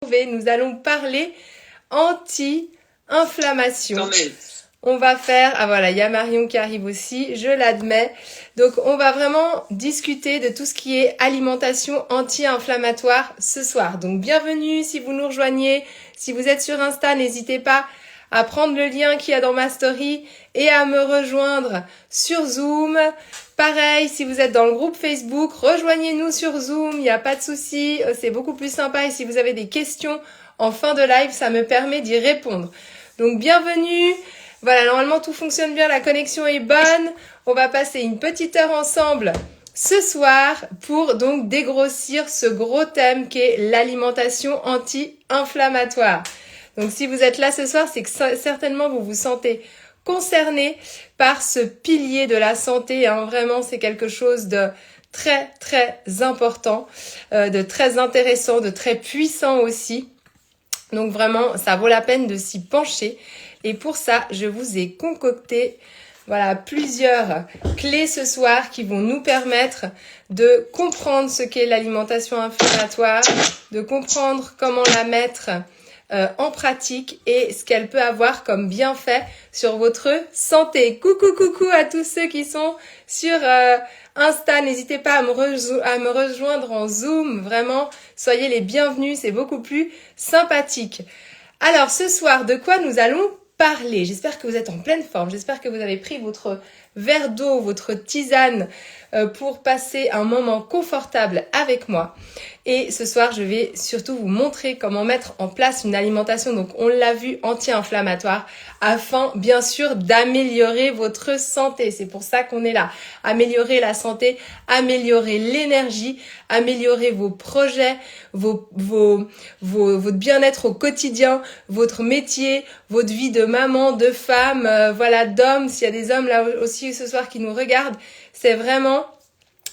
Nous allons parler anti-inflammation. On va faire, ah voilà, il y a Marion qui arrive aussi, je l'admets. Donc on va vraiment discuter de tout ce qui est alimentation anti-inflammatoire ce soir. Donc bienvenue si vous nous rejoignez. Si vous êtes sur Insta, n'hésitez pas à prendre le lien qu'il y a dans ma story et à me rejoindre sur Zoom. Pareil, si vous êtes dans le groupe Facebook, rejoignez-nous sur Zoom, il n'y a pas de souci, c'est beaucoup plus sympa. Et si vous avez des questions en fin de live, ça me permet d'y répondre. Donc bienvenue. Voilà, normalement tout fonctionne bien, la connexion est bonne. On va passer une petite heure ensemble ce soir pour donc dégrossir ce gros thème qui est l'alimentation anti-inflammatoire. Donc si vous êtes là ce soir, c'est que certainement vous vous sentez concerné par ce pilier de la santé. Vraiment, c'est quelque chose de très très important, de très intéressant, de très puissant aussi. Donc vraiment, ça vaut la peine de s'y pencher. Et pour ça, je vous ai concocté plusieurs clés ce soir qui vont nous permettre de comprendre ce qu'est l'alimentation inflammatoire, de comprendre comment la mettre en pratique et ce qu'elle peut avoir comme bienfait sur votre santé. Coucou à tous ceux qui sont sur Insta, n'hésitez pas à me rejoindre en Zoom, vraiment, soyez les bienvenus, c'est beaucoup plus sympathique. Alors ce soir, de quoi nous allons parler? J'espère que vous êtes en pleine forme, j'espère que vous avez pris votre verre d'eau, votre tisane pour passer un moment confortable avec moi. Et ce soir, je vais surtout vous montrer comment mettre en place une alimentation, donc on l'a vu, anti-inflammatoire, afin bien sûr d'améliorer votre santé. C'est pour ça qu'on est là. Améliorer la santé, améliorer l'énergie, améliorer vos projets, votre bien-être au quotidien, votre métier, votre vie de maman, de femme, d'homme. S'il y a des hommes là aussi ce soir qui nous regardent, c'est vraiment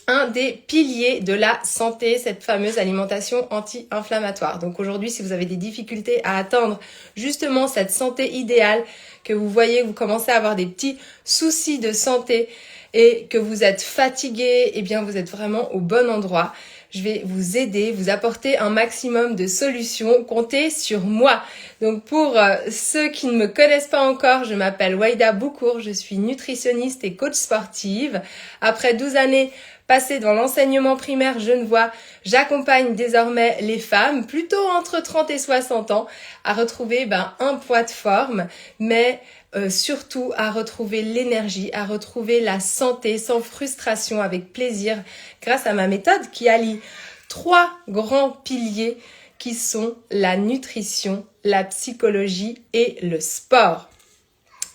un des piliers de la santé, cette fameuse alimentation anti-inflammatoire. Donc aujourd'hui, si vous avez des difficultés à atteindre justement cette santé idéale, que vous voyez, vous commencez à avoir des petits soucis de santé et que vous êtes fatigué, eh bien vous êtes vraiment au bon endroit. Je vais vous aider, vous apporter un maximum de solutions. Comptez sur moi. Donc pour ceux qui ne me connaissent pas encore, je m'appelle Waïda Boukour, je suis nutritionniste et coach sportive. Après 12 années passées dans l'enseignement primaire genevois, j'accompagne désormais les femmes, plutôt entre 30 et 60 ans, à retrouver un poids de forme, mais surtout à retrouver l'énergie, à retrouver la santé sans frustration, avec plaisir, grâce à ma méthode qui allie 3 grands piliers qui sont la nutrition, la psychologie et le sport.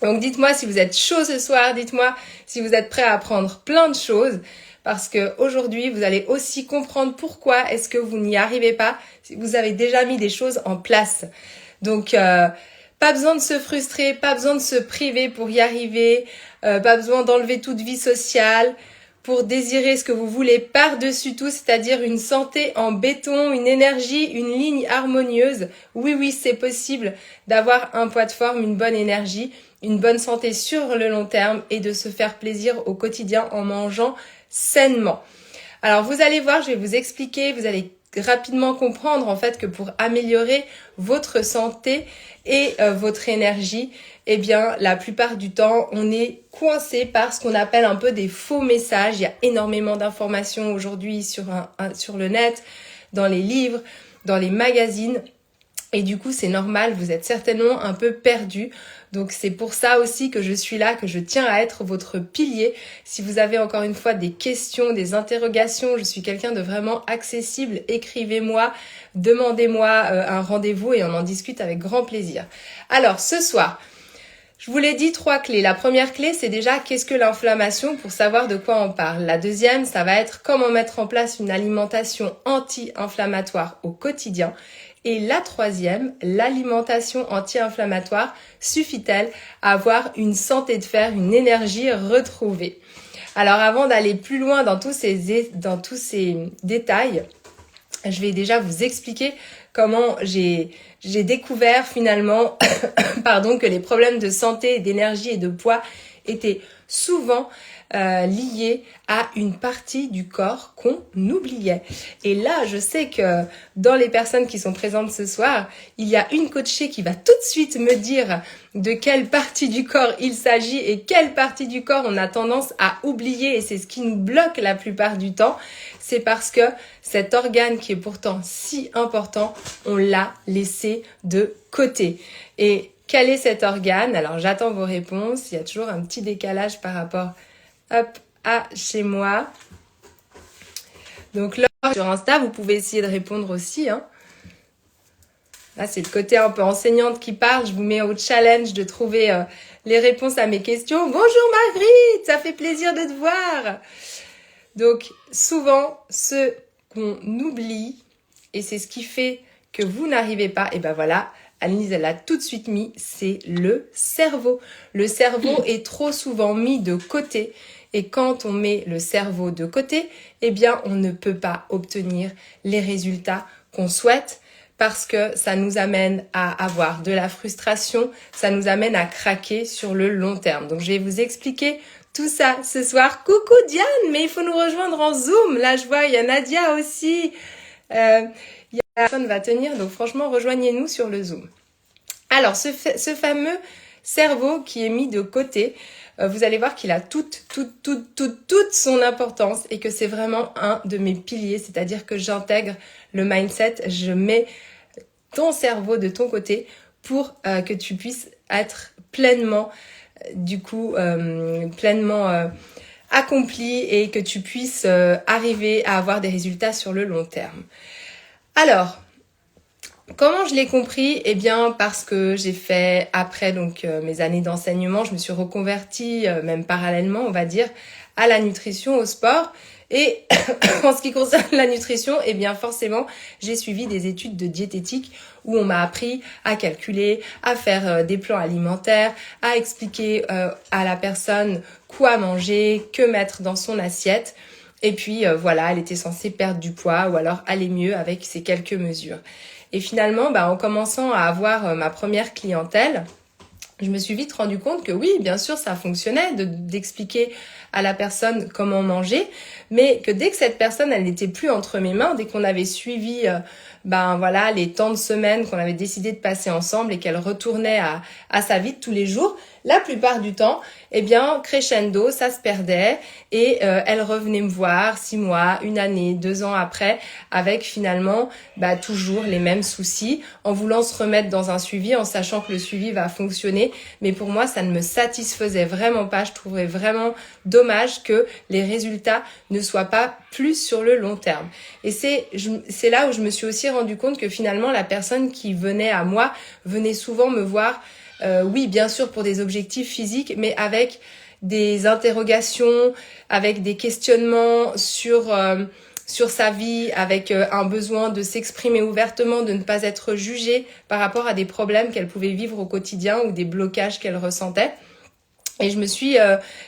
Donc dites-moi si vous êtes chaud ce soir, dites-moi si vous êtes prêts à apprendre plein de choses, parce que aujourd'hui vous allez aussi comprendre pourquoi est-ce que vous n'y arrivez pas si vous avez déjà mis des choses en place. Donc pas besoin de se frustrer, pas besoin de se priver pour y arriver, pas besoin d'enlever toute vie sociale pour désirer ce que vous voulez par-dessus tout, c'est-à-dire une santé en béton, une énergie, une ligne harmonieuse. Oui, c'est possible d'avoir un poids de forme, une bonne énergie, une bonne santé sur le long terme et de se faire plaisir au quotidien en mangeant sainement. Alors vous allez voir, je vais vous expliquer, vous allez rapidement comprendre en fait que pour améliorer votre santé et votre énergie, eh bien la plupart du temps on est coincé par ce qu'on appelle un peu des faux messages. Il y a énormément d'informations aujourd'hui sur le net, dans les livres, dans les magazines. Et du coup, c'est normal, vous êtes certainement un peu perdu. Donc c'est pour ça aussi que je suis là, que je tiens à être votre pilier. Si vous avez encore une fois des questions, des interrogations, je suis quelqu'un de vraiment accessible. Écrivez-moi, demandez-moi un rendez-vous et on en discute avec grand plaisir. Alors ce soir, je vous l'ai dit, 3 clés. La première clé, c'est déjà qu'est-ce que l'inflammation pour savoir de quoi on parle. La deuxième, ça va être comment mettre en place une alimentation anti-inflammatoire au quotidien. Et la troisième, l'alimentation anti-inflammatoire suffit-elle à avoir une santé de fer, une énergie retrouvée? Alors avant d'aller plus loin dans tous ces détails, je vais déjà vous expliquer comment j'ai découvert finalement que les problèmes de santé, d'énergie et de poids étaient souvent lié à une partie du corps qu'on oubliait. Et là, je sais que dans les personnes qui sont présentes ce soir, il y a une coachée qui va tout de suite me dire de quelle partie du corps il s'agit et quelle partie du corps on a tendance à oublier, et c'est ce qui nous bloque la plupart du temps. C'est parce que cet organe qui est pourtant si important, on l'a laissé de côté. Et quel est cet organe? Alors j'attends vos réponses, il y a toujours un petit décalage par rapport à chez moi. Donc là, sur Insta, vous pouvez essayer de répondre aussi. Là, c'est le côté un peu enseignante qui parle. Je vous mets au challenge de trouver les réponses à mes questions. Bonjour Marguerite, ça fait plaisir de te voir. Donc, souvent, ce qu'on oublie, et c'est ce qui fait que vous n'arrivez pas, et ben voilà, Annelise, elle l'a tout de suite mis, c'est le cerveau. Le cerveau est trop souvent mis de côté, et quand on met le cerveau de côté, eh bien, on ne peut pas obtenir les résultats qu'on souhaite, parce que ça nous amène à avoir de la frustration, ça nous amène à craquer sur le long terme. Donc, je vais vous expliquer tout ça ce soir. Coucou Diane, mais il faut nous rejoindre en Zoom. Là, je vois, il y a Nadia aussi. Personne va tenir, donc franchement, rejoignez-nous sur le Zoom. Alors, ce fameux cerveau qui est mis de côté, vous allez voir qu'il a toute son importance et que c'est vraiment un de mes piliers, c'est-à-dire que j'intègre le mindset, je mets ton cerveau de ton côté pour que tu puisses être pleinement accompli et que tu puisses arriver à avoir des résultats sur le long terme. Alors, comment je l'ai compris? Eh bien, parce que j'ai fait, après mes années d'enseignement, je me suis reconvertie, même parallèlement, on va dire, à la nutrition, au sport. Et en ce qui concerne la nutrition, eh bien forcément, j'ai suivi des études de diététique où on m'a appris à calculer, à faire des plans alimentaires, à expliquer à la personne quoi manger, que mettre dans son assiette. Et puis voilà, elle était censée perdre du poids ou alors aller mieux avec ces quelques mesures. Et finalement, en commençant à avoir ma première clientèle, je me suis vite rendu compte que oui, bien sûr, ça fonctionnait d'expliquer à la personne comment manger, mais que dès que cette personne, elle n'était plus entre mes mains, dès qu'on avait suivi les temps de semaine qu'on avait décidé de passer ensemble et qu'elle retournait à sa vie de tous les jours, la plupart du temps, eh bien, crescendo, ça se perdait et elle revenait me voir 6 mois, 1 année, 2 ans après, avec finalement toujours les mêmes soucis, en voulant se remettre dans un suivi, en sachant que le suivi va fonctionner. Mais pour moi, ça ne me satisfaisait vraiment pas. Je trouverais vraiment dommage que les résultats ne soient pas plus sur le long terme. Et c'est là où je me suis aussi rendu compte que finalement, la personne qui venait à moi venait souvent me voir oui, bien sûr, pour des objectifs physiques, mais avec des interrogations, avec des questionnements sur sa vie, avec un besoin de s'exprimer ouvertement, de ne pas être jugée par rapport à des problèmes qu'elle pouvait vivre au quotidien ou des blocages qu'elle ressentait. Et je me suis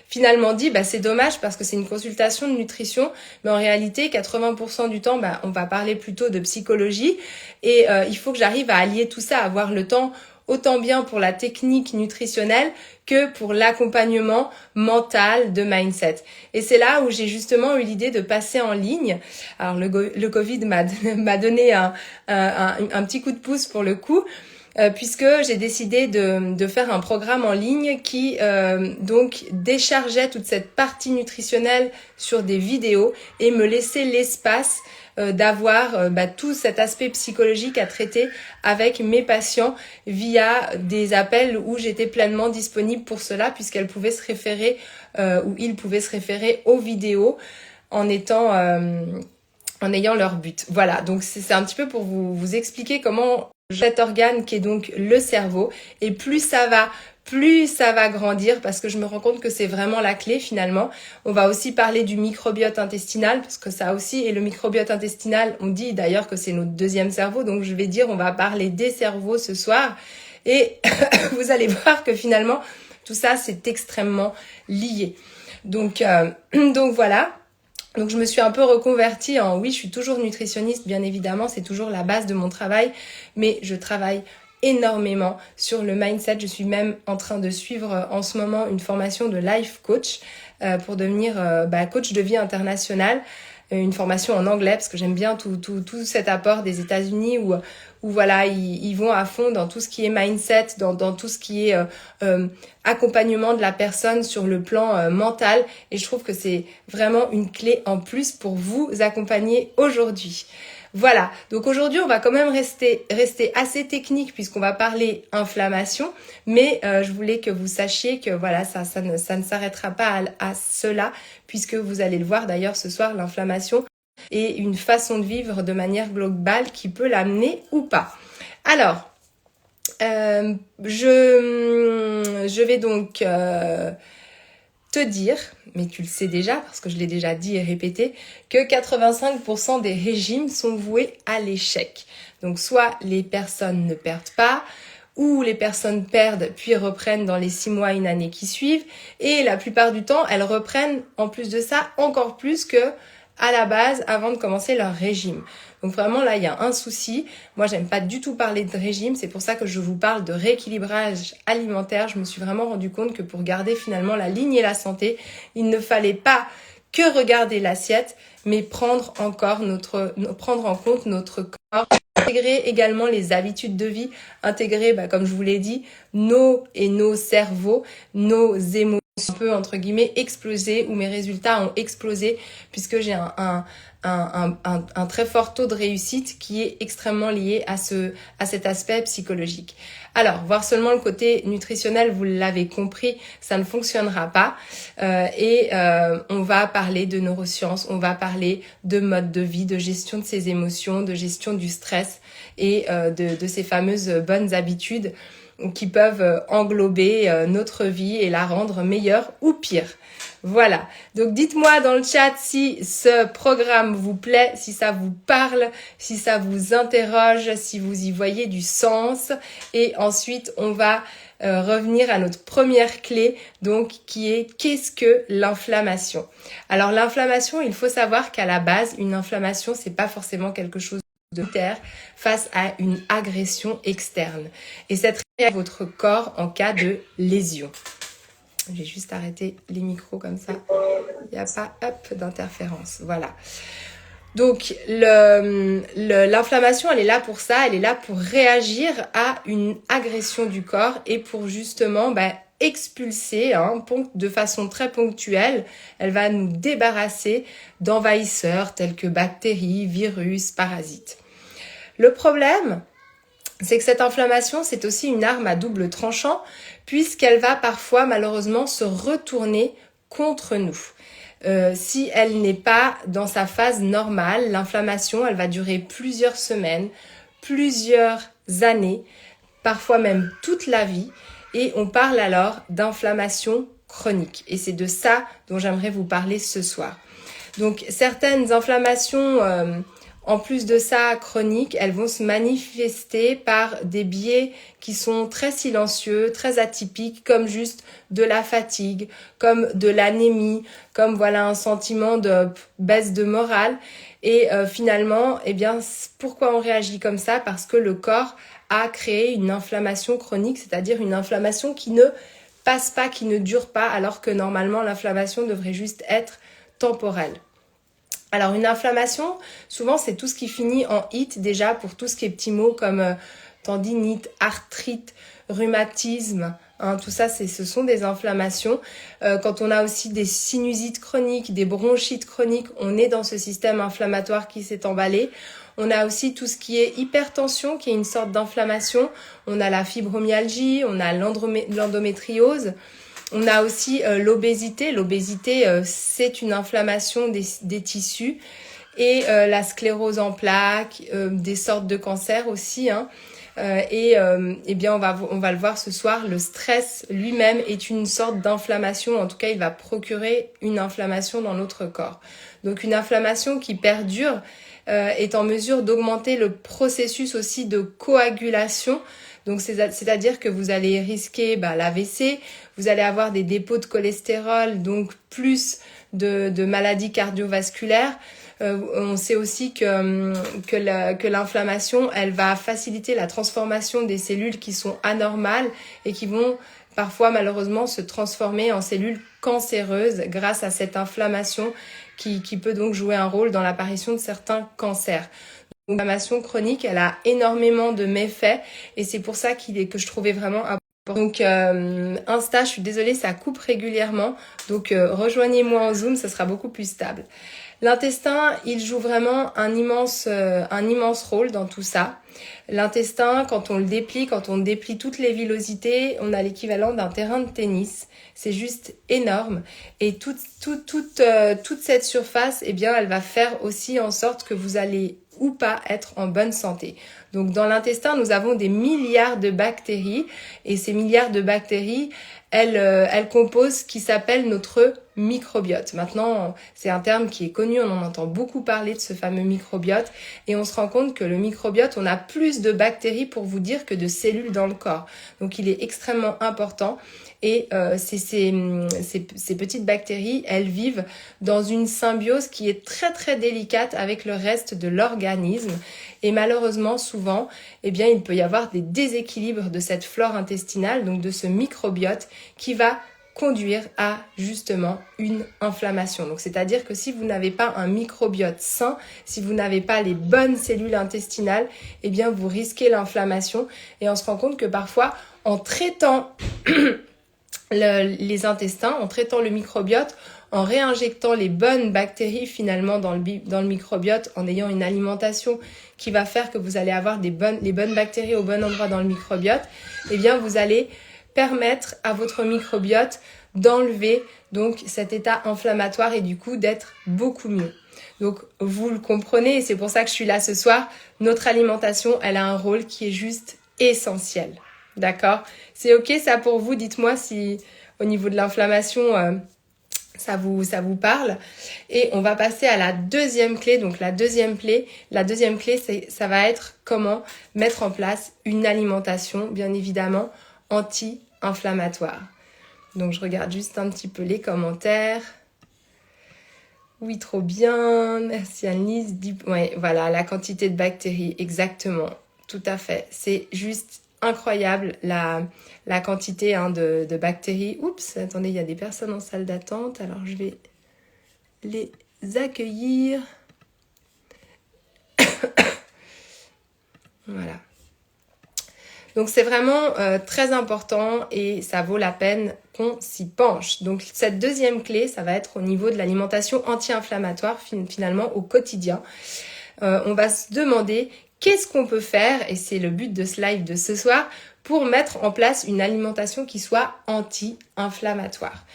finalement dit, c'est dommage parce que c'est une consultation de nutrition, mais en réalité, 80% du temps, on va parler plutôt de psychologie. Et il faut que j'arrive à allier tout ça, à avoir le temps autant bien pour la technique nutritionnelle que pour l'accompagnement mental de mindset. Et c'est là où j'ai justement eu l'idée de passer en ligne. Alors le Covid m'a donné un petit coup de pouce pour le coup, puisque j'ai décidé de faire un programme en ligne qui donc déchargeait toute cette partie nutritionnelle sur des vidéos et me laissait l'espace d'avoir tout cet aspect psychologique à traiter avec mes patients via des appels où j'étais pleinement disponible pour cela, puisqu'elles pouvaient se référer ou ils pouvaient se référer aux vidéos en ayant leur but. Voilà, donc c'est un petit peu pour vous expliquer comment cet organe qui est donc le cerveau, et plus ça va grandir, parce que je me rends compte que c'est vraiment la clé finalement. On va aussi parler du microbiote intestinal, parce que ça aussi, et le microbiote intestinal, on dit d'ailleurs que c'est notre deuxième cerveau, donc je vais dire on va parler des cerveaux ce soir, et vous allez voir que finalement tout ça c'est extrêmement lié. Donc voilà. Donc je me suis un peu reconvertie oui, je suis toujours nutritionniste, bien évidemment, c'est toujours la base de mon travail, mais je travaille énormément sur le mindset. Je suis même en train de suivre en ce moment une formation de life coach pour devenir coach de vie international. Une formation en anglais parce que j'aime bien tout cet apport des États-Unis où voilà, ils vont à fond dans tout ce qui est mindset, dans tout ce qui est accompagnement de la personne sur le plan mental, et je trouve que c'est vraiment une clé en plus pour vous accompagner aujourd'hui. Voilà, donc aujourd'hui on va quand même rester assez technique puisqu'on va parler inflammation, mais je voulais que vous sachiez que voilà, ça ne s'arrêtera pas à cela, puisque vous allez le voir d'ailleurs ce soir, l'inflammation est une façon de vivre de manière globale qui peut l'amener ou pas. Alors, je vais donc te dire, mais tu le sais déjà parce que je l'ai déjà dit et répété, que 85% des régimes sont voués à l'échec. Donc soit les personnes ne perdent pas, ou les personnes perdent puis reprennent dans les 6 mois, une année qui suivent, et la plupart du temps, elles reprennent en plus de ça encore plus que à la base avant de commencer leur régime. Donc vraiment là, il y a un souci. Moi, j'aime pas du tout parler de régime, c'est pour ça que je vous parle de rééquilibrage alimentaire. Je me suis vraiment rendu compte que pour garder finalement la ligne et la santé, il ne fallait pas que regarder l'assiette, mais prendre en compte notre corps, intégrer également les habitudes de vie, intégrer, comme je vous l'ai dit, nos cerveaux, nos émotions, un peu entre guillemets explosé, où mes résultats ont explosé puisque j'ai un très fort taux de réussite qui est extrêmement lié à cet aspect psychologique. Alors, voir seulement le côté nutritionnel, vous l'avez compris, ça ne fonctionnera pas. On va parler de neurosciences, on va parler de mode de vie, de gestion de ses émotions, de gestion du stress et de ces fameuses bonnes habitudes qui peuvent englober notre vie et la rendre meilleure ou pire. Voilà, donc dites-moi dans le chat si ce programme vous plaît, si ça vous parle, si ça vous interroge, si vous y voyez du sens. Et ensuite, on va revenir à notre première clé, donc qui est qu'est-ce que l'inflammation? Alors l'inflammation, il faut savoir qu'à la base, une inflammation, c'est pas forcément quelque chose de terre face à une agression externe. Et cette réaction à votre corps en cas de lésion. Je vais juste arrêter les micros comme ça. Il n'y a pas d'interférence. Voilà. Donc l'inflammation, elle est là pour ça. Elle est là pour réagir à une agression du corps et pour justement expulser de façon très ponctuelle. Elle va nous débarrasser d'envahisseurs tels que bactéries, virus, parasites. Le problème, c'est que cette inflammation, c'est aussi une arme à double tranchant puisqu'elle va parfois malheureusement se retourner contre nous. Si elle n'est pas dans sa phase normale, l'inflammation, elle va durer plusieurs semaines, plusieurs années, parfois même toute la vie. Et on parle alors d'inflammation chronique. Et c'est de ça dont j'aimerais vous parler ce soir. Donc certaines inflammations, en plus de ça, chroniques, elles vont se manifester par des biais qui sont très silencieux, très atypiques, comme juste de la fatigue, comme de l'anémie, comme voilà un sentiment de baisse de morale. Et finalement, pourquoi on réagit comme ça? Parce que le corps a créé une inflammation chronique, c'est-à-dire une inflammation qui ne passe pas, qui ne dure pas, alors que normalement l'inflammation devrait juste être temporelle. Alors une inflammation, souvent c'est tout ce qui finit en it déjà pour tout ce qui est petits mots comme tendinite, arthrite, rhumatisme, tout ça ce sont des inflammations. Quand on a aussi des sinusites chroniques, des bronchites chroniques, on est dans ce système inflammatoire qui s'est emballé. On a aussi tout ce qui est hypertension, qui est une sorte d'inflammation. On a la fibromyalgie, on a l'endométriose. On a aussi l'obésité. L'obésité, c'est une inflammation des tissus. Et la sclérose en plaques, des sortes de cancers aussi. On va le voir ce soir, le stress lui-même est une sorte d'inflammation. En tout cas, il va procurer une inflammation dans notre corps. Donc une inflammation qui perdure est en mesure d'augmenter le processus aussi de coagulation. Donc c'est-à-dire que vous allez risquer l'AVC, vous allez avoir des dépôts de cholestérol, donc plus de maladies cardiovasculaires. On sait aussi que l'inflammation, elle va faciliter la transformation des cellules qui sont anormales et qui vont parfois malheureusement se transformer en cellules cancéreuses grâce à cette inflammation qui peut donc jouer un rôle dans l'apparition de certains cancers. L'inflammation chronique, elle a énormément de méfaits et c'est pour ça que je trouvais vraiment important. Donc Insta, je suis désolée, ça coupe régulièrement, donc rejoignez-moi en Zoom, ça sera beaucoup plus stable. L'intestin, il joue vraiment un immense rôle dans tout ça. L'intestin, quand on déplie toutes les villosités, on a l'équivalent d'un terrain de tennis. C'est juste énorme. Et toute cette surface, eh bien, elle va faire aussi en sorte que vous allez ou pas être en bonne santé. Donc dans l'intestin, nous avons des milliards de bactéries et ces milliards de bactéries, elles composent ce qui s'appelle notre microbiote. Maintenant, c'est un terme qui est connu, on en entend beaucoup parler de ce fameux microbiote et on se rend compte que le microbiote, on a plus de bactéries pour vous dire que de cellules dans le corps. Donc il est extrêmement important et ces petites bactéries, elles vivent dans une symbiose qui est très très délicate avec le reste de l'organisme et malheureusement souvent, eh bien, il peut y avoir des déséquilibres de cette flore intestinale, donc de ce microbiote qui va conduire à justement une inflammation. Donc c'est-à-dire que si vous n'avez pas un microbiote sain, si vous n'avez pas les bonnes cellules intestinales, eh bien vous risquez l'inflammation et on se rend compte que parfois en traitant les intestins, en traitant le microbiote, en réinjectant les bonnes bactéries finalement dans le microbiote, en ayant une alimentation qui va faire que vous allez avoir les bonnes bactéries au bon endroit dans le microbiote, eh bien vous allez permettre à votre microbiote d'enlever donc cet état inflammatoire et du coup d'être beaucoup mieux. Donc vous le comprenez et c'est pour ça que je suis là ce soir. Notre alimentation, elle a un rôle qui est juste essentiel. D'accord ? C'est ok ça pour vous ? Dites-moi si au niveau de l'inflammation ça vous parle. Et on va passer à la deuxième clé. Donc la deuxième clé, ça va être comment mettre en place une alimentation, bien évidemment, anti-inflammatoire. Donc je regarde juste un petit peu les commentaires. Oui, trop bien. Merci Annelise. Ouais, voilà, la quantité de bactéries, exactement. Tout à fait. C'est juste incroyable la quantité de bactéries. Oups, attendez, il y a des personnes en salle d'attente. Alors je vais les accueillir. Voilà. Donc c'est vraiment très important et ça vaut la peine qu'on s'y penche. Donc cette deuxième clé, ça va être au niveau de l'alimentation anti-inflammatoire finalement au quotidien. On va se demander qu'est-ce qu'on peut faire, et c'est le but de ce live de ce soir, pour mettre en place une alimentation qui soit anti-inflammatoire.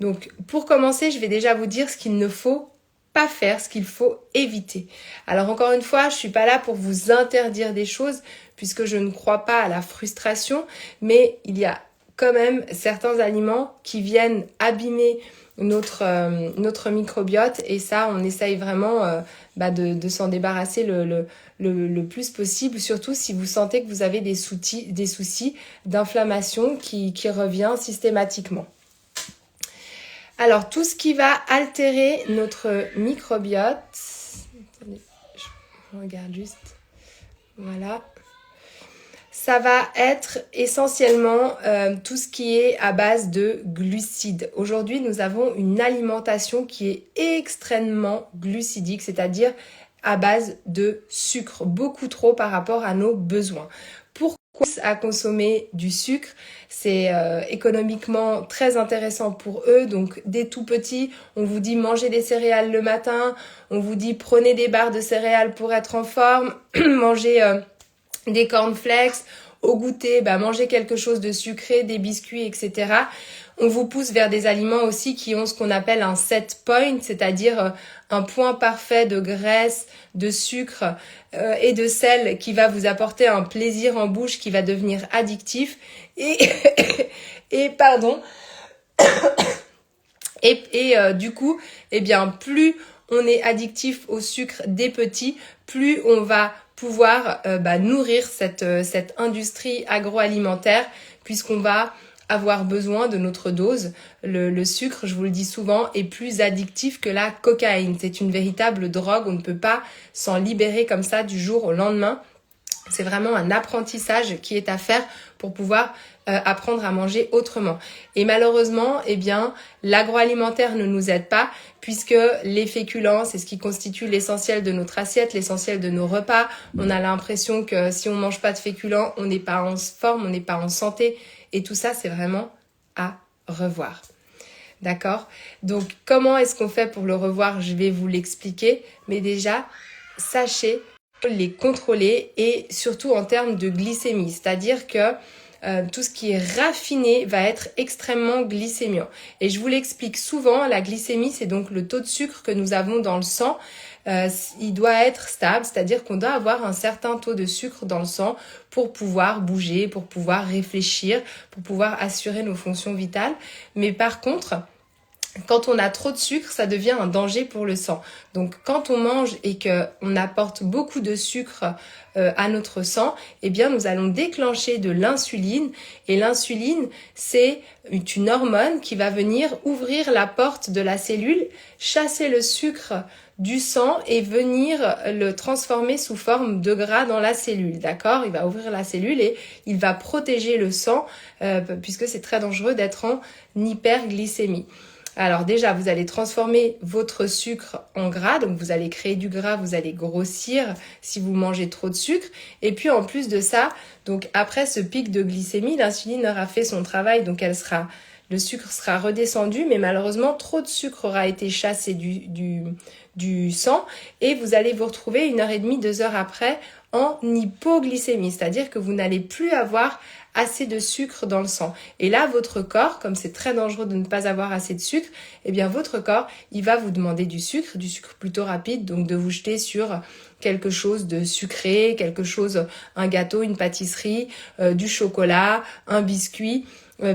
Donc pour commencer, je vais déjà vous dire ce qu'il ne faut pas faire, ce qu'il faut éviter. Alors encore une fois, je suis pas là pour vous interdire des choses puisque je ne crois pas à la frustration, mais il y a quand même certains aliments qui viennent abîmer notre microbiote et ça, on essaye vraiment de s'en débarrasser le plus possible, surtout si vous sentez que vous avez des soucis d'inflammation qui revient systématiquement. Alors, tout ce qui va altérer notre microbiote, attendez, je regarde juste, voilà, ça va être essentiellement tout ce qui est à base de glucides. Aujourd'hui, nous avons une alimentation qui est extrêmement glucidique, c'est-à-dire à base de sucre, beaucoup trop par rapport à nos besoins. Pourquoi à consommer du sucre? C'est économiquement très intéressant pour eux. Donc dès tout petit, on vous dit mangez des céréales le matin, on vous dit prenez des barres de céréales pour être en forme, mangez des cornflakes, au goûter, mangez quelque chose de sucré, des biscuits, etc. On vous pousse vers des aliments aussi qui ont ce qu'on appelle un set point, c'est-à-dire un point parfait de graisse, de sucre et de sel qui va vous apporter un plaisir en bouche qui va devenir addictif. Et pardon. Du coup, eh bien, plus on est addictif au sucre des petits, plus on va pouvoir nourrir cette industrie agroalimentaire puisqu'on va avoir besoin de notre dose. Le sucre, je vous le dis souvent, est plus addictif que la cocaïne. C'est une véritable drogue, on ne peut pas s'en libérer comme ça du jour au lendemain. C'est vraiment un apprentissage qui est à faire pour pouvoir apprendre à manger autrement. Et malheureusement, eh bien, l'agroalimentaire ne nous aide pas puisque les féculents, c'est ce qui constitue l'essentiel de notre assiette, l'essentiel de nos repas. On a l'impression que si on mange pas de féculents, on n'est pas en forme, on n'est pas en santé. Et tout ça, c'est vraiment à revoir. D'accord ? Donc, comment est-ce qu'on fait pour le revoir ? Je vais vous l'expliquer. Mais déjà, sachez les contrôler et surtout en termes de glycémie. C'est-à-dire que tout ce qui est raffiné va être extrêmement glycémiant. Et je vous l'explique souvent, la glycémie, c'est donc le taux de sucre que nous avons dans le sang. Il doit être stable, c'est-à-dire qu'on doit avoir un certain taux de sucre dans le sang pour pouvoir bouger, pour pouvoir réfléchir, pour pouvoir assurer nos fonctions vitales. Mais par contre, quand on a trop de sucre, ça devient un danger pour le sang. Donc quand on mange et qu'on apporte beaucoup de sucre à notre sang, eh bien nous allons déclencher de l'insuline. Et l'insuline, c'est une hormone qui va venir ouvrir la porte de la cellule, chasser le sucre du sang et venir le transformer sous forme de gras dans la cellule, d'accord ? Il va ouvrir la cellule et il va protéger le sang puisque c'est très dangereux d'être en hyperglycémie. Alors déjà, vous allez transformer votre sucre en gras, donc vous allez créer du gras, vous allez grossir si vous mangez trop de sucre. Et puis en plus de ça, donc après ce pic de glycémie, l'insuline aura fait son travail, donc le sucre sera redescendu, mais malheureusement, trop de sucre aura été chassé du sang et vous allez vous retrouver 1h30, 2 heures après en hypoglycémie, c'est-à-dire que vous n'allez plus avoir assez de sucre dans le sang. Et là, votre corps, comme c'est très dangereux de ne pas avoir assez de sucre, eh bien votre corps, il va vous demander du sucre plutôt rapide, donc de vous jeter sur quelque chose de sucré, un gâteau, une pâtisserie, du chocolat, un biscuit,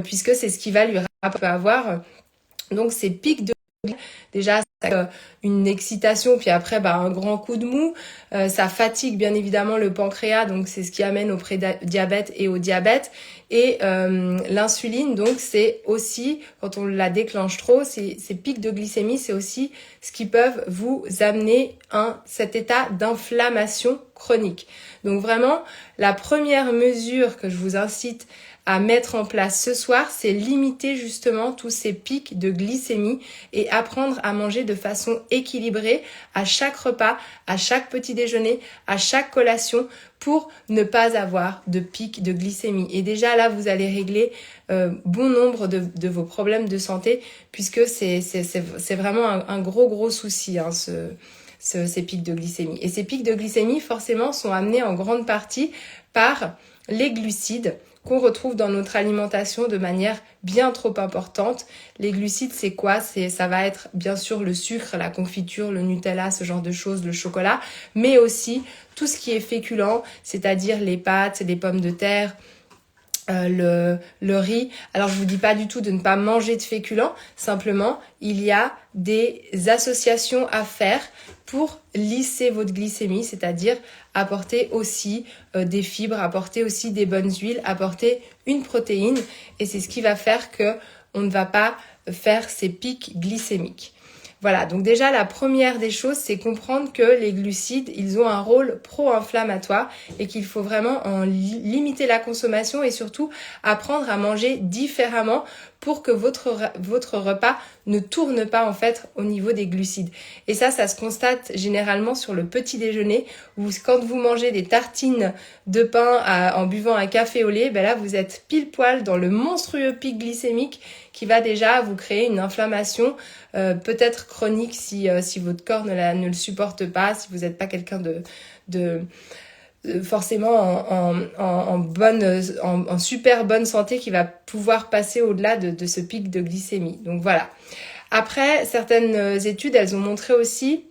puisque c'est ce qui va lui avoir donc ces pics de déjà une excitation puis après un grand coup de mou, ça fatigue bien évidemment le pancréas, donc c'est ce qui amène au prédiabète et au diabète. Et l'insuline, donc c'est aussi, quand on la déclenche trop, ces pics de glycémie, c'est aussi ce qui peuvent vous amener cet état d'inflammation chronique. Donc vraiment, la première mesure que je vous incite à mettre en place ce soir, c'est limiter justement tous ces pics de glycémie et apprendre à manger de façon équilibrée à chaque repas, à chaque petit déjeuner, à chaque collation pour ne pas avoir de pics de glycémie. Et déjà là, vous allez régler bon nombre de vos problèmes de santé puisque c'est vraiment un gros souci, ces pics de glycémie. Et ces pics de glycémie, forcément, sont amenés en grande partie par les glucides qu'on retrouve dans notre alimentation de manière bien trop importante. Les glucides, c'est quoi ? Ça va être bien sûr le sucre, la confiture, le Nutella, ce genre de choses, le chocolat, mais aussi tout ce qui est féculent, c'est-à-dire les pâtes, les pommes de terre, le riz. Alors je vous dis pas du tout de ne pas manger de féculents, simplement il y a des associations à faire pour lisser votre glycémie, c'est-à-dire apporter aussi des fibres, apporter aussi des bonnes huiles, apporter une protéine, et c'est ce qui va faire que on ne va pas faire ces pics glycémiques. Voilà, donc déjà la première des choses, c'est comprendre que les glucides, ils ont un rôle pro-inflammatoire et qu'il faut vraiment en limiter la consommation et surtout apprendre à manger différemment pour que votre repas ne tourne pas en fait au niveau des glucides. Et ça se constate généralement sur le petit déjeuner où quand vous mangez des tartines de pain en buvant un café au lait, là vous êtes pile poil dans le monstrueux pic glycémique qui va déjà vous créer une inflammation peut-être chronique si votre corps ne le supporte pas, si vous n'êtes pas quelqu'un de forcément en super bonne santé qui va pouvoir passer au-delà de ce pic de glycémie. Donc voilà. Après, certaines études, elles ont montré aussi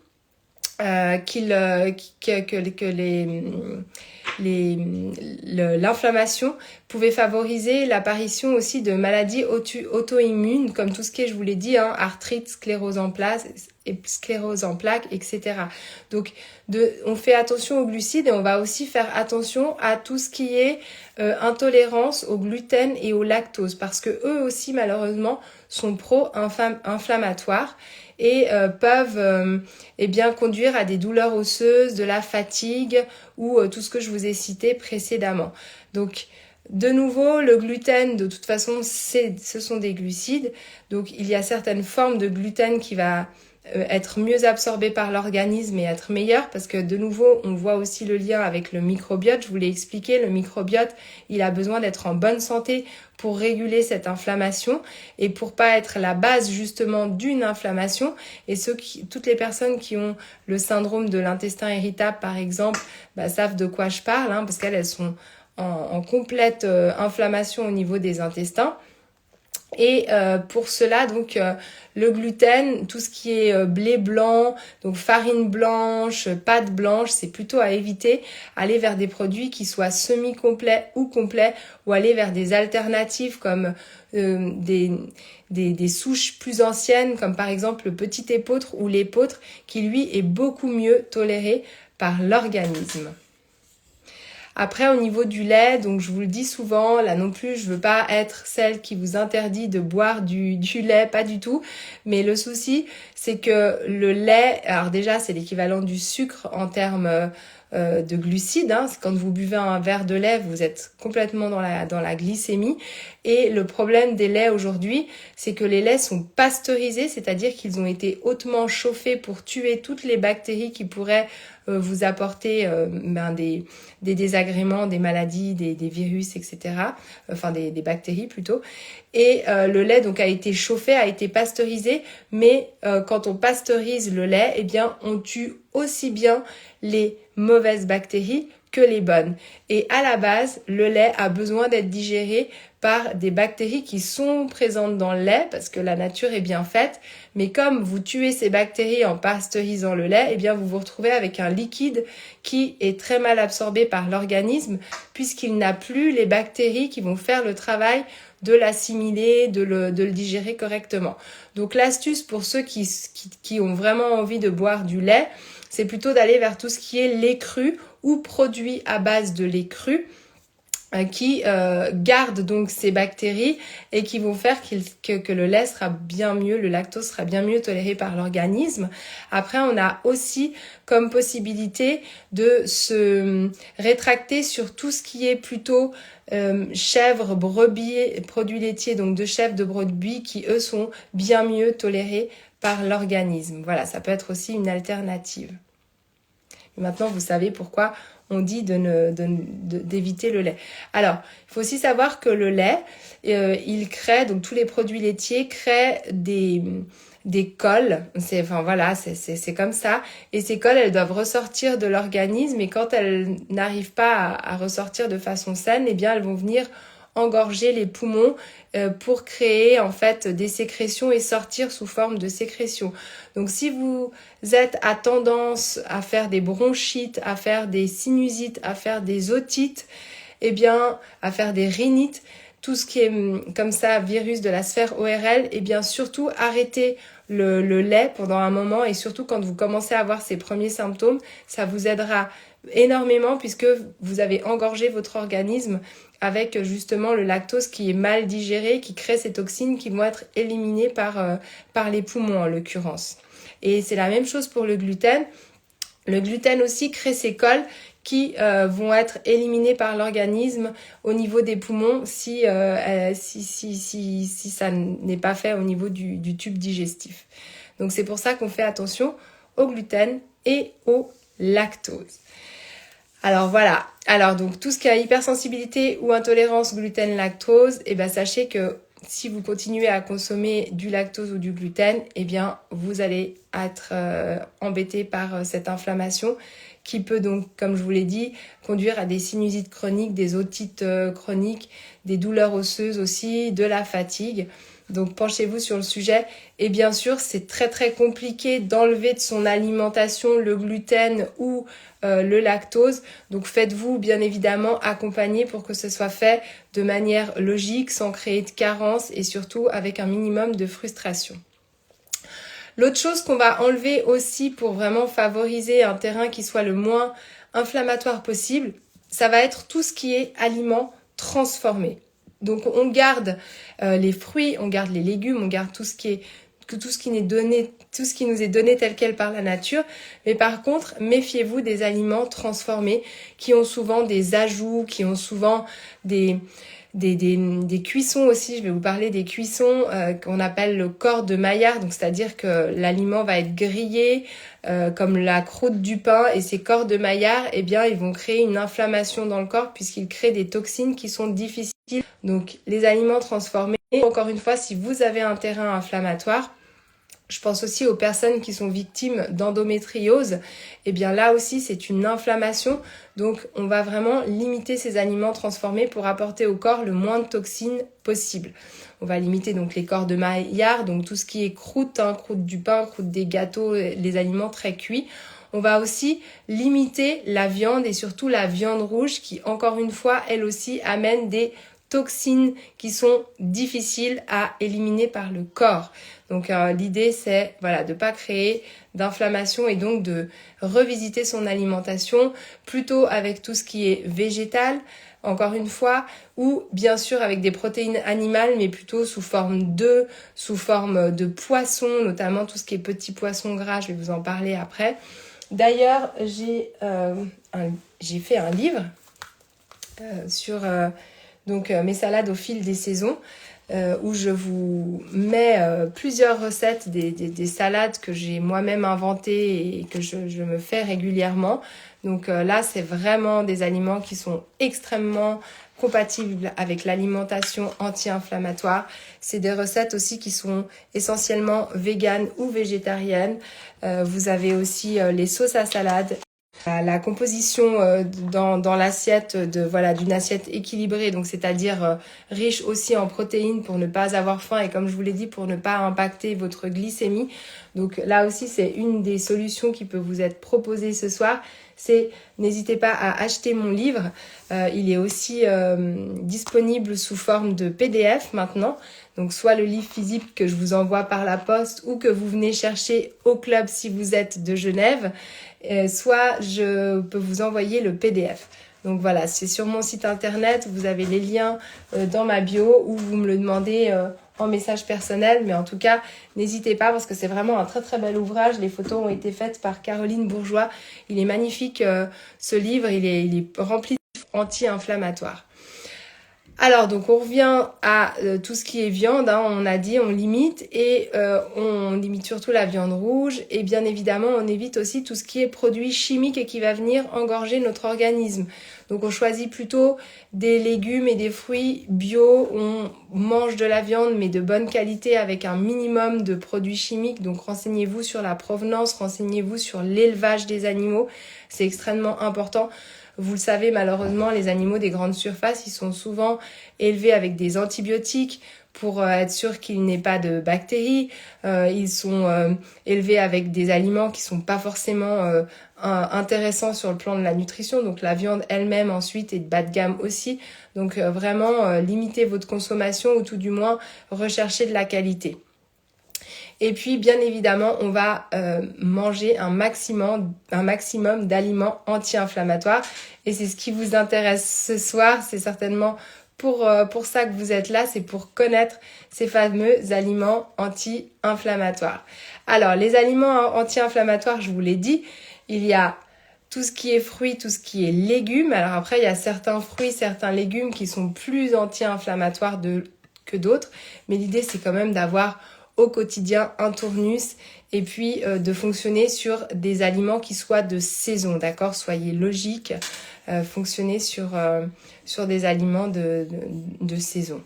l'inflammation pouvait favoriser l'apparition aussi de maladies auto-immunes comme tout ce qui est, je vous l'ai dit, arthrite, sclérose en et sclérose en plaques, etc. Donc, on fait attention aux glucides et on va aussi faire attention à tout ce qui est intolérance au gluten et au lactose parce que eux aussi, malheureusement, sont pro-inflammatoires et peuvent conduire à des douleurs osseuses, de la fatigue ou tout ce que je vous ai cité précédemment. Donc, de nouveau, le gluten, de toute façon, ce sont des glucides. Donc, il y a certaines formes de gluten qui va être mieux absorbé par l'organisme et être meilleur parce que de nouveau on voit aussi le lien avec le microbiote. Je vous l'ai expliqué, le microbiote il a besoin d'être en bonne santé pour réguler cette inflammation et pour pas être la base justement d'une inflammation. Et toutes les personnes qui ont le syndrome de l'intestin irritable par exemple savent de quoi je parle parce qu'elles sont en complète inflammation au niveau des intestins. Et pour cela, donc le gluten, tout ce qui est blé blanc, donc farine blanche, pâte blanche, c'est plutôt à éviter. Aller vers des produits qui soient semi-complets ou complets, ou aller vers des alternatives comme des souches plus anciennes, comme par exemple le petit épeautre ou l'épeautre, qui lui est beaucoup mieux toléré par l'organisme. Après, au niveau du lait, donc je vous le dis souvent, là non plus, je veux pas être celle qui vous interdit de boire du lait, pas du tout. Mais le souci, c'est que le lait, alors déjà, c'est l'équivalent du sucre en termes de glucides. Quand vous buvez un verre de lait, vous êtes complètement dans la glycémie. Et le problème des laits aujourd'hui, c'est que les laits sont pasteurisés, c'est-à-dire qu'ils ont été hautement chauffés pour tuer toutes les bactéries qui pourraient vous apporter des désagréments, des maladies, des virus, etc. Enfin, des bactéries plutôt. Et le lait donc a été chauffé, a été pasteurisé, mais quand on pasteurise le lait, eh bien, on tue aussi bien les mauvaises bactéries que les bonnes. Et à la base, le lait a besoin d'être digéré par des bactéries qui sont présentes dans le lait parce que la nature est bien faite. Mais comme vous tuez ces bactéries en pasteurisant le lait, eh bien vous vous retrouvez avec un liquide qui est très mal absorbé par l'organisme puisqu'il n'a plus les bactéries qui vont faire le travail de l'assimiler, de le digérer correctement. Donc l'astuce pour ceux qui ont vraiment envie de boire du lait, c'est plutôt d'aller vers tout ce qui est lait cru ou produits à base de lait cru qui gardent donc ces bactéries et qui vont faire que le lait sera bien mieux, le lactose sera bien mieux toléré par l'organisme. Après, on a aussi comme possibilité de se rétracter sur tout ce qui est plutôt chèvre, brebis, produits laitiers, donc de chèvre, de brebis qui eux sont bien mieux tolérés par l'organisme. Voilà, ça peut être aussi une alternative. Et maintenant, vous savez pourquoi on dit d'éviter le lait. Alors, il faut aussi savoir que le lait, il crée, donc tous les produits laitiers créent des cols. C'est comme ça. Et ces cols, elles doivent ressortir de l'organisme. Et quand elles n'arrivent pas à ressortir de façon saine, eh bien, elles vont venir engorger les poumons pour créer en fait des sécrétions et sortir sous forme de sécrétions. Donc si vous êtes à tendance à faire des bronchites, à faire des sinusites, à faire des otites, eh bien à faire des rhinites, tout ce qui est comme ça virus de la sphère ORL, eh bien surtout arrêtez le lait pendant un moment et surtout quand vous commencez à avoir ces premiers symptômes, ça vous aidera énormément puisque vous avez engorgé votre organisme avec justement le lactose qui est mal digéré, qui crée ces toxines qui vont être éliminées par les poumons en l'occurrence. Et c'est la même chose pour le gluten. Le gluten aussi crée ces cols qui vont être éliminés par l'organisme au niveau des poumons si ça n'est pas fait au niveau du tube digestif. Donc c'est pour ça qu'on fait attention au gluten et au lactose. Alors voilà, donc tout ce qui est hypersensibilité ou intolérance gluten-lactose, sachez que si vous continuez à consommer du lactose ou du gluten, vous allez être embêté par cette inflammation qui peut donc, comme je vous l'ai dit, conduire à des sinusites chroniques, des otites chroniques, des douleurs osseuses aussi, de la fatigue. Donc penchez-vous sur le sujet et bien sûr c'est très très compliqué d'enlever de son alimentation le gluten ou le lactose. Donc faites-vous bien évidemment accompagner pour que ce soit fait de manière logique, sans créer de carence et surtout avec un minimum de frustration. L'autre chose qu'on va enlever aussi pour vraiment favoriser un terrain qui soit le moins inflammatoire possible, ça va être tout ce qui est aliments transformés. Donc on garde les fruits, on garde les légumes, on garde tout ce qui nous est donné tel quel par la nature. Mais par contre, méfiez-vous des aliments transformés qui ont souvent des ajouts, qui ont souvent des cuissons aussi. Je vais vous parler des cuissons qu'on appelle le corps de Maillard. Donc c'est-à-dire que l'aliment va être grillé comme la croûte du pain, et ces corps de Maillard, eh bien, ils vont créer une inflammation dans le corps puisqu'ils créent des toxines qui sont difficiles. Donc les aliments transformés, encore une fois, si vous avez un terrain inflammatoire, je pense aussi aux personnes qui sont victimes d'endométriose. Eh bien là aussi, c'est une inflammation. Donc on va vraiment limiter ces aliments transformés pour apporter au corps le moins de toxines possible. On va limiter donc les corps de Maillard, donc tout ce qui est croûte, croûte du pain, croûte des gâteaux, les aliments très cuits. On va aussi limiter la viande et surtout la viande rouge qui, encore une fois, elle aussi amène des toxines qui sont difficiles à éliminer par le corps. Donc l'idée c'est de pas créer d'inflammation et donc de revisiter son alimentation plutôt avec tout ce qui est végétal, encore une fois, ou bien sûr avec des protéines animales, mais plutôt sous forme d'œufs, sous forme de poissons, notamment tout ce qui est petits poissons gras, je vais vous en parler après. D'ailleurs, j'ai fait un livre sur mes salades au fil des saisons, où je vous mets plusieurs recettes des salades que j'ai moi-même inventées et que je me fais régulièrement. Donc là, c'est vraiment des aliments qui sont extrêmement compatibles avec l'alimentation anti-inflammatoire. C'est des recettes aussi qui sont essentiellement véganes ou végétariennes. Vous avez aussi les sauces à salade. La composition dans l'assiette d'une assiette équilibrée, donc c'est-à-dire riche aussi en protéines pour ne pas avoir faim et comme je vous l'ai dit pour ne pas impacter votre glycémie. Donc là aussi c'est une des solutions qui peut vous être proposée ce soir. N'hésitez pas à acheter mon livre. Il est aussi disponible sous forme de PDF maintenant. Donc soit le livre physique que je vous envoie par la poste ou que vous venez chercher au club si vous êtes de Genève. Soit je peux vous envoyer le PDF. Donc voilà, c'est sur mon site internet, vous avez les liens dans ma bio ou vous me le demandez en message personnel. Mais en tout cas, n'hésitez pas parce que c'est vraiment un très très bel ouvrage. Les photos ont été faites par Caroline Bourgeois. Il est magnifique ce livre, il est rempli anti-inflammatoire. Alors donc on revient à tout ce qui est viande, on a dit on limite et on limite surtout la viande rouge et bien évidemment on évite aussi tout ce qui est produits chimiques et qui va venir engorger notre organisme. Donc on choisit plutôt des légumes et des fruits bio, on mange de la viande mais de bonne qualité avec un minimum de produits chimiques. Donc renseignez-vous sur la provenance, renseignez-vous sur l'élevage des animaux, c'est extrêmement important. Vous le savez, malheureusement, les animaux des grandes surfaces, ils sont souvent élevés avec des antibiotiques pour être sûr qu'il n'y ait pas de bactéries. Ils sont élevés avec des aliments qui sont pas forcément intéressants sur le plan de la nutrition. Donc la viande elle-même ensuite est de bas de gamme aussi. Donc vraiment, limitez votre consommation ou tout du moins recherchez de la qualité. Et puis, bien évidemment, on va manger un maximum d'aliments anti-inflammatoires. Et c'est ce qui vous intéresse ce soir. C'est certainement pour ça que vous êtes là. C'est pour connaître ces fameux aliments anti-inflammatoires. Alors, les aliments anti-inflammatoires, je vous l'ai dit, il y a tout ce qui est fruits, tout ce qui est légumes. Alors après, il y a certains fruits, certains légumes qui sont plus anti-inflammatoires que d'autres. Mais l'idée, c'est quand même d'avoir au quotidien un tournus et puis de fonctionner sur des aliments qui soient de saison, d'accord ? Soyez logique, fonctionnez sur des aliments de saison.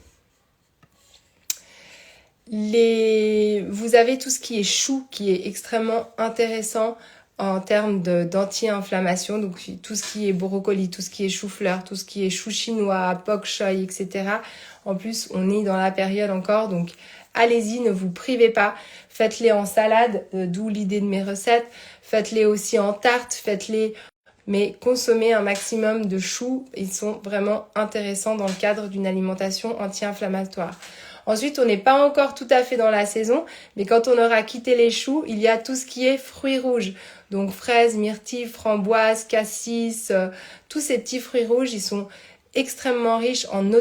Vous avez tout ce qui est chou qui est extrêmement intéressant en termes d'anti-inflammation, donc tout ce qui est brocoli, tout ce qui est chou-fleur, tout ce qui est chou chinois, bok choy, etc. En plus, on est dans la période encore, donc allez-y, ne vous privez pas. Faites-les en salade, d'où l'idée de mes recettes. Faites-les aussi en tarte, faites-les. Mais consommez un maximum de choux. Ils sont vraiment intéressants dans le cadre d'une alimentation anti-inflammatoire. Ensuite, on n'est pas encore tout à fait dans la saison, mais quand on aura quitté les choux, il y a tout ce qui est fruits rouges. Donc fraises, myrtilles, framboises, cassis, tous ces petits fruits rouges, ils sont extrêmement riches en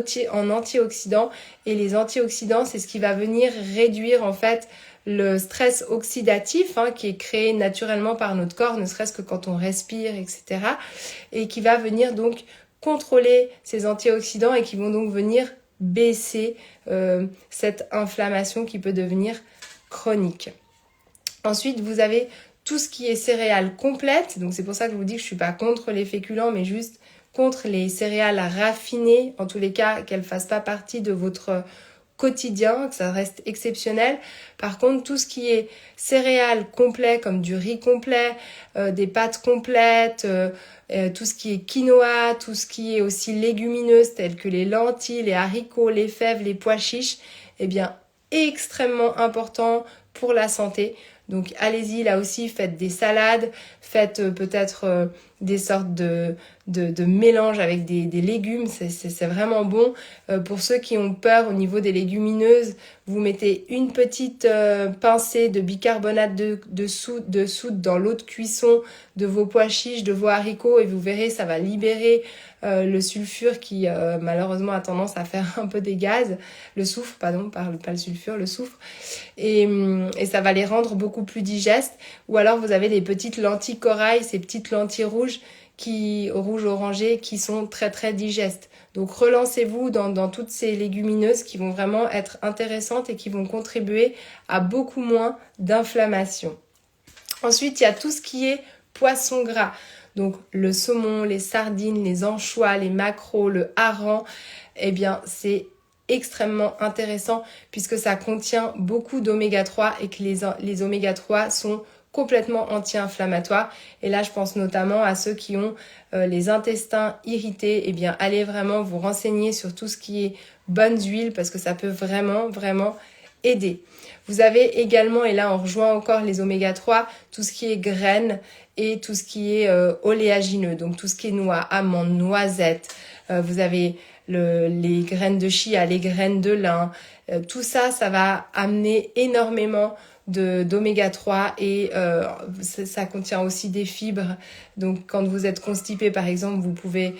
antioxydants. Et les antioxydants, c'est ce qui va venir réduire en fait le stress oxydatif qui est créé naturellement par notre corps, ne serait-ce que quand on respire, etc. Et qui va venir donc contrôler ces antioxydants et qui vont donc venir baisser cette inflammation qui peut devenir chronique. Ensuite, vous avez tout ce qui est céréales complètes. Donc c'est pour ça que je vous dis que je suis pas contre les féculents, mais juste contre les céréales raffinées, en tous les cas qu'elles fassent pas partie de votre quotidien, que ça reste exceptionnel. Par contre, tout ce qui est céréales complets, comme du riz complet, des pâtes complètes, tout ce qui est quinoa, tout ce qui est aussi légumineuse, telles que les lentilles, les haricots, les fèves, les pois chiches, eh bien, extrêmement important pour la santé. Donc allez-y, là aussi, faites des salades, faites peut-être des sortes de mélanges avec des légumes, c'est vraiment bon. Pour ceux qui ont peur au niveau des légumineuses, vous mettez une petite pincée de bicarbonate de soude dans l'eau de cuisson de vos pois chiches, de vos haricots, et vous verrez, ça va libérer le sulfure qui malheureusement a tendance à faire un peu des gaz, le soufre, pardon, pas le sulfure, le soufre, et ça va les rendre beaucoup plus digestes. Ou alors vous avez les petites lentilles corail, ces petites lentilles rouges orangées qui sont très très digestes. Donc relancez-vous dans toutes ces légumineuses qui vont vraiment être intéressantes et qui vont contribuer à beaucoup moins d'inflammation. Ensuite, il y a tout ce qui est poisson gras. Donc le saumon, les sardines, les anchois, les maquereaux, le hareng, eh bien c'est extrêmement intéressant puisque ça contient beaucoup d'oméga 3 et que les oméga 3 sont complètement anti-inflammatoires. Et là, je pense notamment à ceux qui ont les intestins irrités. Eh bien, allez vraiment vous renseigner sur tout ce qui est bonnes huiles parce que ça peut vraiment, vraiment aider. Vous avez également, et là on rejoint encore les oméga 3, tout ce qui est graines et tout ce qui est oléagineux, donc tout ce qui est noix, amandes, noisettes. Vous avez les graines de chia, les graines de lin. Tout ça, ça va amener énormément d'oméga 3 et ça contient aussi des fibres. Donc quand vous êtes constipé par exemple, vous pouvez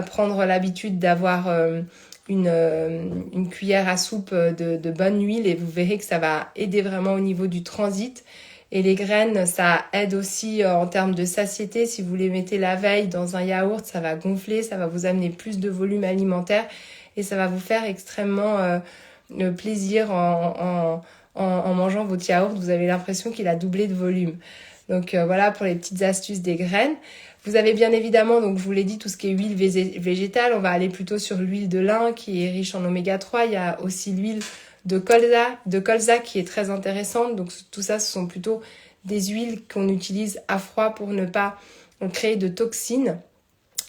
prendre l'habitude d'avoir une cuillère à soupe de bonne huile et vous verrez que ça va aider vraiment au niveau du transit. Et les graines, ça aide aussi en termes de satiété. Si vous les mettez la veille dans un yaourt, ça va gonfler, ça va vous amener plus de volume alimentaire et ça va vous faire extrêmement plaisir en mangeant votre yaourt. Vous avez l'impression qu'il a doublé de volume. Donc voilà pour les petites astuces des graines. Vous avez bien évidemment, donc je vous l'ai dit, tout ce qui est huile végétale. On va aller plutôt sur l'huile de lin qui est riche en oméga 3. Il y a aussi l'huile de colza qui est très intéressante. Donc tout ça, ce sont plutôt des huiles qu'on utilise à froid pour ne pas créer de toxines.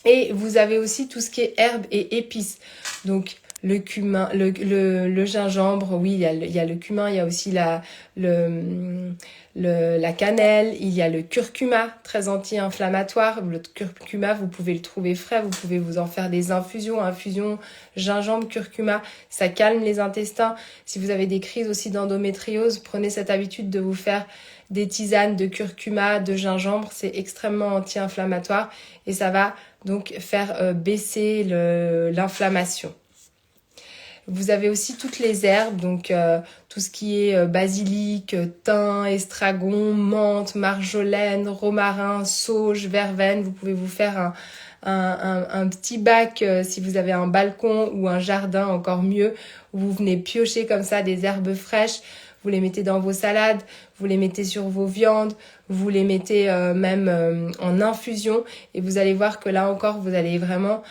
Et vous avez aussi tout ce qui est herbes et épices. Donc le cumin, le gingembre, oui, il y a le cumin, il y a aussi la cannelle, il y a le curcuma, très anti-inflammatoire. Le curcuma, vous pouvez le trouver frais, vous pouvez vous en faire des infusions gingembre, curcuma, ça calme les intestins. Si vous avez des crises aussi d'endométriose, prenez cette habitude de vous faire des tisanes de curcuma, de gingembre, c'est extrêmement anti-inflammatoire et ça va donc faire baisser l'inflammation. Vous avez aussi toutes les herbes, donc tout ce qui est basilic, thym, estragon, menthe, marjolaine, romarin, sauge, verveine. Vous pouvez vous faire un petit bac si vous avez un balcon ou un jardin, encore mieux, où vous venez piocher comme ça des herbes fraîches. Vous les mettez dans vos salades, vous les mettez sur vos viandes, vous les mettez même en infusion et vous allez voir que là encore, vous allez vraiment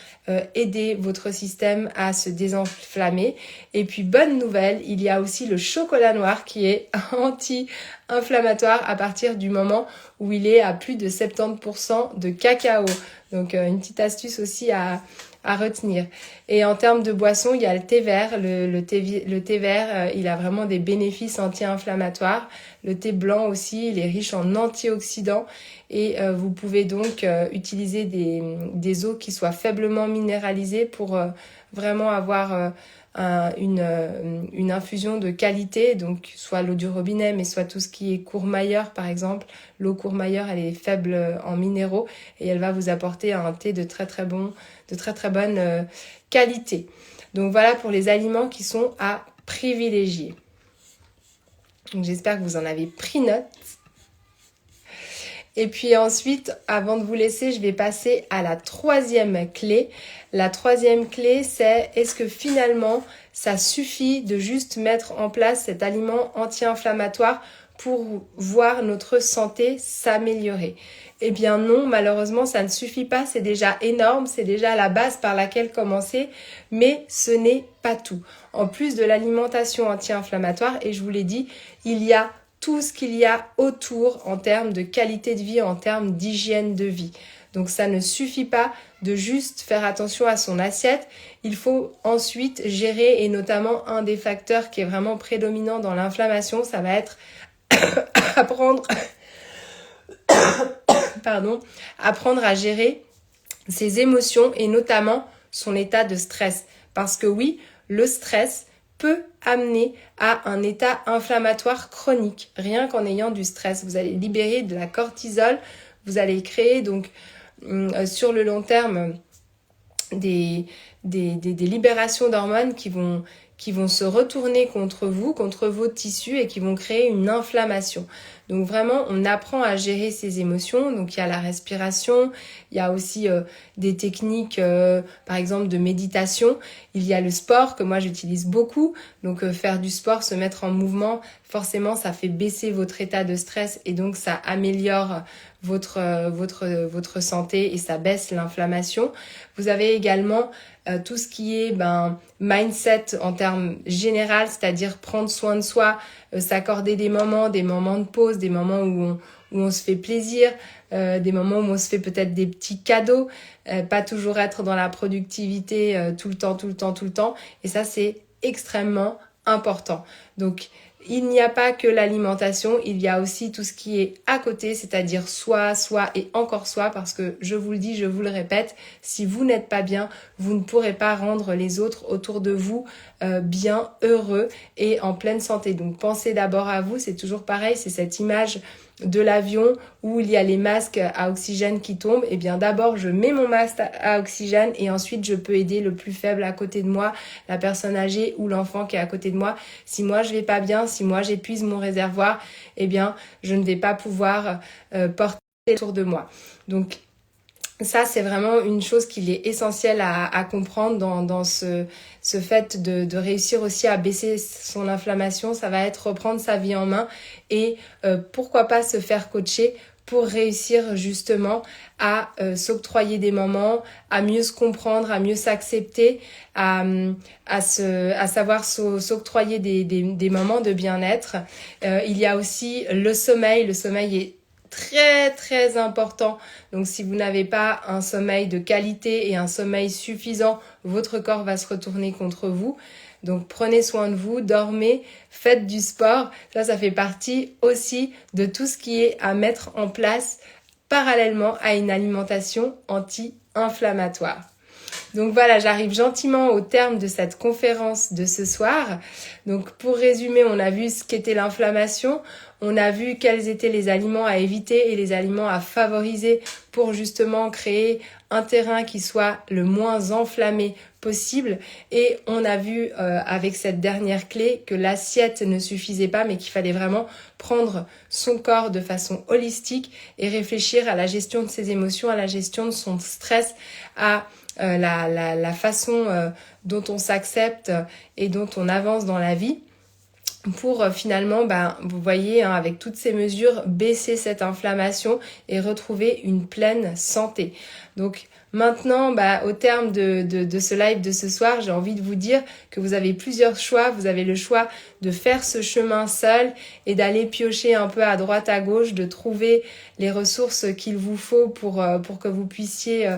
aider votre système à se désenflammer. Et puis, bonne nouvelle, il y a aussi le chocolat noir qui est anti-inflammatoire à partir du moment où il est à plus de 70% de cacao. Donc, une petite astuce aussi à retenir. Et en termes de boisson, il y a le thé vert. Le thé vert, il a vraiment des bénéfices anti-inflammatoires. Le thé blanc aussi, il est riche en antioxydants et vous pouvez donc utiliser des eaux qui soient faiblement minéralisées pour vraiment avoir une infusion de qualité, donc soit l'eau du robinet, mais soit tout ce qui est Courmayeur par exemple. L'eau Courmayeur, elle est faible en minéraux et elle va vous apporter un thé de très très bonne qualité. Donc voilà pour les aliments qui sont à privilégier. Donc j'espère que vous en avez pris note. Et puis ensuite, avant de vous laisser, je vais passer à la troisième clé. La troisième clé, c'est est-ce que finalement, ça suffit de juste mettre en place cet aliment anti-inflammatoire pour voir notre santé s'améliorer? Eh bien non, malheureusement, ça ne suffit pas. C'est déjà énorme, c'est déjà la base par laquelle commencer, mais ce n'est pas tout. En plus de l'alimentation anti-inflammatoire, et je vous l'ai dit, il y a tout ce qu'il y a autour en termes de qualité de vie, en termes d'hygiène de vie. Donc ça ne suffit pas de juste faire attention à son assiette. Il faut ensuite gérer, et notamment un des facteurs qui est vraiment prédominant dans l'inflammation, ça va être apprendre à gérer ses émotions et notamment son état de stress. Parce que oui, le stress peut amener à un état inflammatoire chronique. Rien qu'en ayant du stress, vous allez libérer de la cortisol, vous allez créer donc sur le long terme des libérations d'hormones qui vont se retourner contre vous, contre vos tissus et qui vont créer une inflammation. Donc vraiment, on apprend à gérer ses émotions. Donc il y a la respiration, il y a aussi des techniques, par exemple de méditation. Il y a le sport que moi j'utilise beaucoup. Donc faire du sport, se mettre en mouvement, forcément ça fait baisser votre état de stress et donc ça améliore votre santé et ça baisse l'inflammation. Vous avez également tout ce qui est mindset en termes général, c'est-à-dire prendre soin de soi, s'accorder des moments de pause, des moments où on se fait plaisir, des moments où on se fait peut-être des petits cadeaux, pas toujours être dans la productivité tout le temps. Et ça, c'est extrêmement important. Donc, il n'y a pas que l'alimentation, il y a aussi tout ce qui est à côté, c'est-à-dire soi et encore soi, parce que je vous le dis, je vous le répète, si vous n'êtes pas bien, vous ne pourrez pas rendre les autres autour de vous bien, heureux et en pleine santé. Donc pensez d'abord à vous, c'est toujours pareil, c'est cette image de l'avion où il y a les masques à oxygène qui tombent. Et bien d'abord je mets mon masque à oxygène et ensuite je peux aider le plus faible à côté de moi, la personne âgée ou l'enfant qui est à côté de moi. Si moi je vais pas bien, si moi j'épuise mon réservoir, eh bien je ne vais pas pouvoir porter autour de moi. Donc ça, c'est vraiment une chose qu'il est essentiel à comprendre dans ce fait de réussir aussi à baisser son inflammation. Ça va être reprendre sa vie en main et pourquoi pas se faire coacher pour réussir justement à s'octroyer des moments, à mieux se comprendre, à mieux s'accepter, à savoir s'octroyer des moments de bien-être. Il y a aussi le sommeil. Le sommeil est très très important. Donc si vous n'avez pas un sommeil de qualité et un sommeil suffisant, votre corps va se retourner contre vous. Donc prenez soin de vous, dormez, faites du sport. Ça fait partie aussi de tout ce qui est à mettre en place parallèlement à une alimentation anti-inflammatoire. Donc voilà, j'arrive gentiment au terme de cette conférence de ce soir. Donc pour résumer, on a vu ce qu'était l'inflammation, on a vu quels étaient les aliments à éviter et les aliments à favoriser pour justement créer un terrain qui soit le moins enflammé possible. Et on a vu avec cette dernière clé que l'assiette ne suffisait pas, mais qu'il fallait vraiment prendre son corps de façon holistique et réfléchir à la gestion de ses émotions, à la gestion de son stress, à la façon dont on s'accepte et dont on avance dans la vie pour finalement, vous voyez, avec toutes ces mesures, baisser cette inflammation et retrouver une pleine santé. Donc maintenant, au terme de ce live de ce soir, j'ai envie de vous dire que vous avez plusieurs choix. Vous avez le choix de faire ce chemin seul et d'aller piocher un peu à droite, à gauche, de trouver les ressources qu'il vous faut pour que vous puissiez...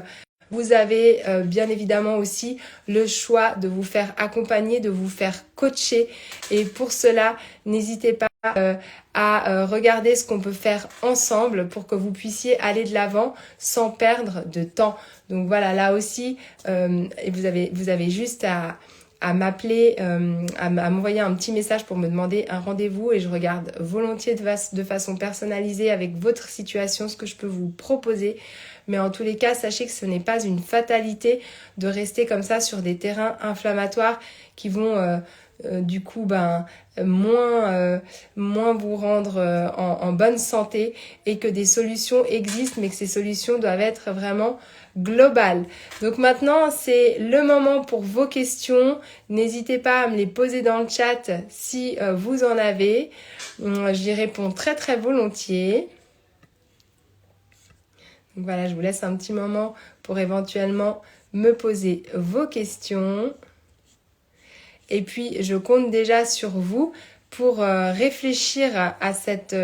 Vous avez bien évidemment aussi le choix de vous faire accompagner, de vous faire coacher. Et pour cela, n'hésitez pas à regarder ce qu'on peut faire ensemble pour que vous puissiez aller de l'avant sans perdre de temps. Donc voilà, là aussi, vous avez juste à m'appeler, à m'envoyer un petit message pour me demander un rendez-vous et je regarde volontiers de façon personnalisée avec votre situation ce que je peux vous proposer. Mais en tous les cas, sachez que ce n'est pas une fatalité de rester comme ça sur des terrains inflammatoires qui vont du coup moins vous rendre en bonne santé et que des solutions existent mais que ces solutions doivent être vraiment globales. Donc maintenant c'est le moment pour vos questions, n'hésitez pas à me les poser dans le chat si vous en avez, j'y réponds très très volontiers. Donc voilà, je vous laisse un petit moment pour éventuellement me poser vos questions. Et puis, je compte déjà sur vous pour réfléchir à cette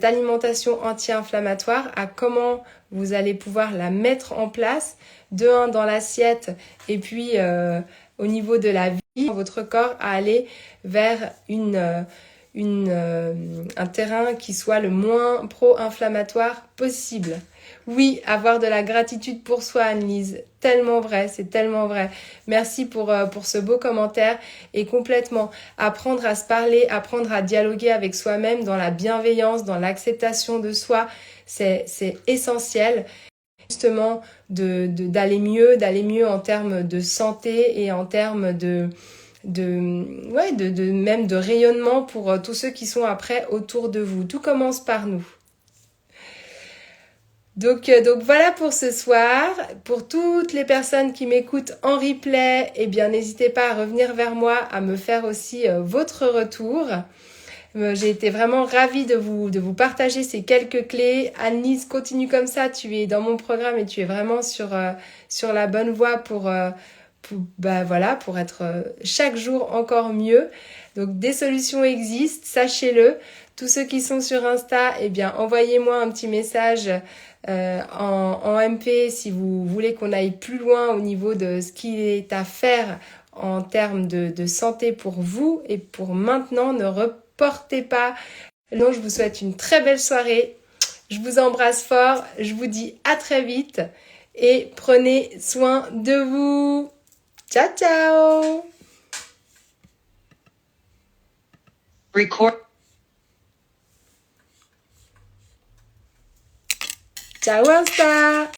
alimentation anti-inflammatoire, à comment vous allez pouvoir la mettre en place, de un dans l'assiette et puis au niveau de la vie, votre corps à aller vers un terrain qui soit le moins pro-inflammatoire possible. Oui, avoir de la gratitude pour soi, Anne-Lise. Tellement vrai, c'est tellement vrai. Merci pour ce beau commentaire. Et complètement, apprendre à se parler, apprendre à dialoguer avec soi-même dans la bienveillance, dans l'acceptation de soi, c'est essentiel. Justement, d'aller mieux en termes de santé et en termes même de rayonnement pour tous ceux qui sont après autour de vous. Tout commence par nous. Donc voilà pour ce soir. Pour toutes les personnes qui m'écoutent en replay, eh bien n'hésitez pas à revenir vers moi, à me faire aussi votre retour. J'ai été vraiment ravie de vous partager ces quelques clés. Anne-Lise, continue comme ça, tu es dans mon programme et tu es vraiment sur la bonne voie pour être chaque jour encore mieux. Donc des solutions existent, sachez-le. Tous ceux qui sont sur Insta, eh bien envoyez-moi un petit message en MP si vous voulez qu'on aille plus loin au niveau de ce qui est à faire en termes de santé pour vous et pour maintenant. Ne reportez pas. Donc je vous souhaite une très belle soirée. Je vous embrasse fort. Je vous dis à très vite et prenez soin de vous. Ciao, ciao. Record. Ciao Insta.